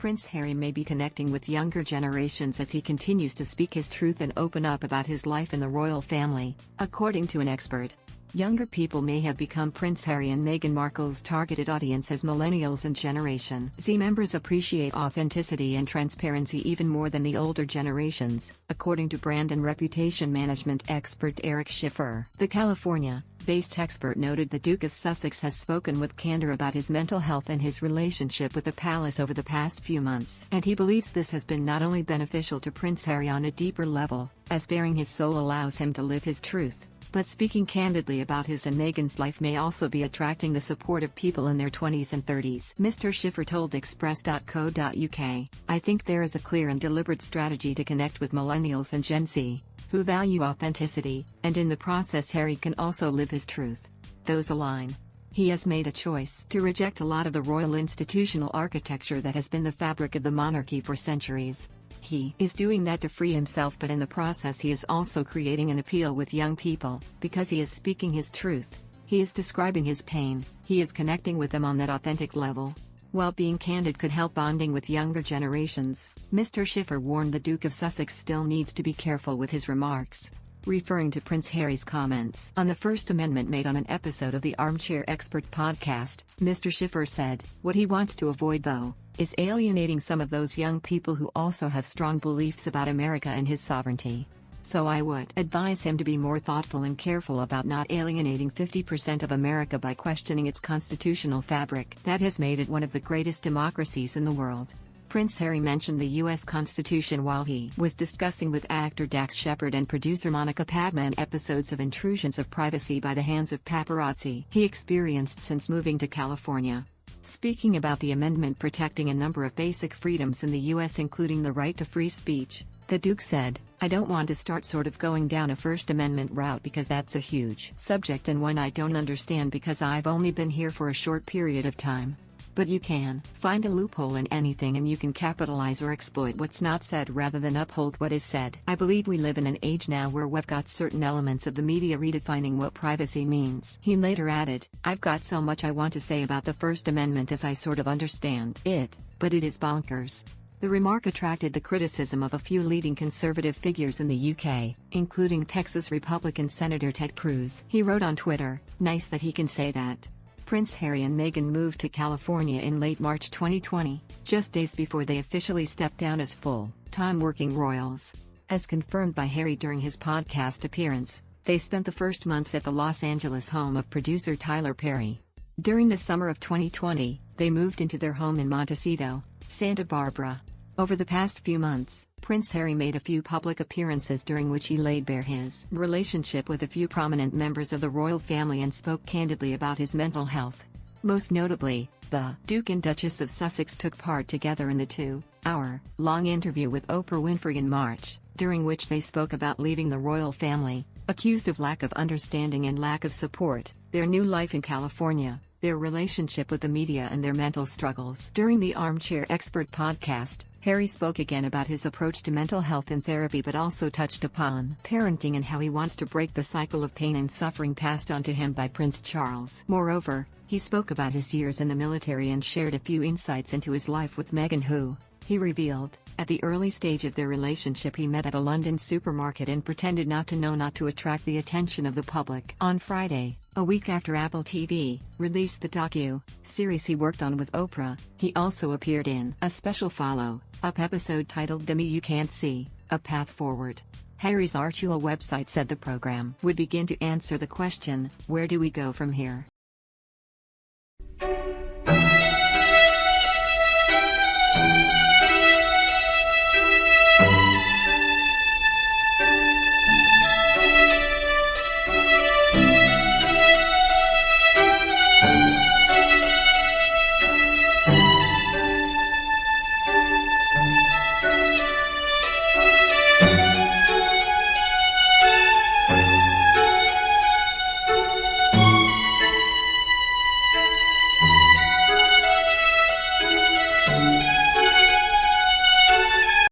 Prince Harry may be connecting with younger generations as he continues to speak his truth and open up about his life in the royal family, according to an expert. Younger people may have become Prince Harry and Meghan Markle's targeted audience as Millennials and Generation Z members appreciate authenticity and transparency even more than the older generations, according to brand and reputation management expert Eric Schiffer. The California-based expert noted the Duke of Sussex has spoken with candor about his mental health and his relationship with the palace over the past few months, and he believes this has been not only beneficial to Prince Harry on a deeper level, as baring his soul allows him to live his truth, but speaking candidly about his and Meghan's life may also be attracting the support of people in their 20s and 30s. Mr. Schiffer told Express.co.uk, "I think there is a clear and deliberate strategy to connect with millennials and Gen Z, who value authenticity, and in the process Harry can also live his truth. Those align. He has made a choice to reject a lot of the royal institutional architecture that has been the fabric of the monarchy for centuries. He is doing that to free himself, but in the process he is also creating an appeal with young people, because he is speaking his truth. He is describing his pain, he is connecting with them on that authentic level." While being candid could help bonding with younger generations, Mr. Schiffer warned the Duke of Sussex still needs to be careful with his remarks. Referring to Prince Harry's comments on the First Amendment made on an episode of the Armchair Expert podcast, Mr. Schiffer said, "What he wants to avoid though, is alienating some of those young people who also have strong beliefs about America and his sovereignty. So I would advise him to be more thoughtful and careful about not alienating 50% of America by questioning its constitutional fabric that has made it one of the greatest democracies in the world." Prince Harry mentioned the U.S. Constitution while he was discussing with actor Dax Shepard and producer Monica Padman episodes of intrusions of privacy by the hands of paparazzi he experienced since moving to California. Speaking about the amendment protecting a number of basic freedoms in the U.S. including the right to free speech, the Duke said, "I don't want to start sort of going down a First Amendment route because that's a huge subject and one I don't understand because I've only been here for a short period of time. But you can find a loophole in anything and you can capitalize or exploit what's not said rather than uphold what is said. I believe we live in an age now where we've got certain elements of the media redefining what privacy means." He later added, "I've got so much I want to say about the First Amendment as I sort of understand it, but it is bonkers." The remark attracted the criticism of a few leading conservative figures in the UK, including Texas Republican Senator Ted Cruz. He wrote on Twitter, "Nice that he can say that." Prince Harry and Meghan moved to California in late March 2020, just days before they officially stepped down as full-time working royals. As confirmed by Harry during his podcast appearance, they spent the first months at the Los Angeles home of producer Tyler Perry. During the summer of 2020, they moved into their home in Montecito, Santa Barbara. Over the past few months, Prince Harry made a few public appearances during which he laid bare his relationship with a few prominent members of the royal family and spoke candidly about his mental health. Most notably, the Duke and Duchess of Sussex took part together in the 2-hour-long interview with Oprah Winfrey in March, during which they spoke about leaving the royal family, accused of lack of understanding and lack of support, their new life in California, their relationship with the media and their mental struggles. During the Armchair Expert podcast, Harry spoke again about his approach to mental health and therapy but also touched upon parenting and how he wants to break the cycle of pain and suffering passed on to him by Prince Charles. Moreover, he spoke about his years in the military and shared a few insights into his life with Meghan, who, he revealed, at the early stage of their relationship he met at a London supermarket and pretended not to know not to attract the attention of the public. On Friday, a week after Apple TV released the docu-series he worked on with Oprah, he also appeared in a special follow-up episode titled The Me You Can't See, A Path Forward. Harry's Archula website said the program would begin to answer the question, where do we go from here?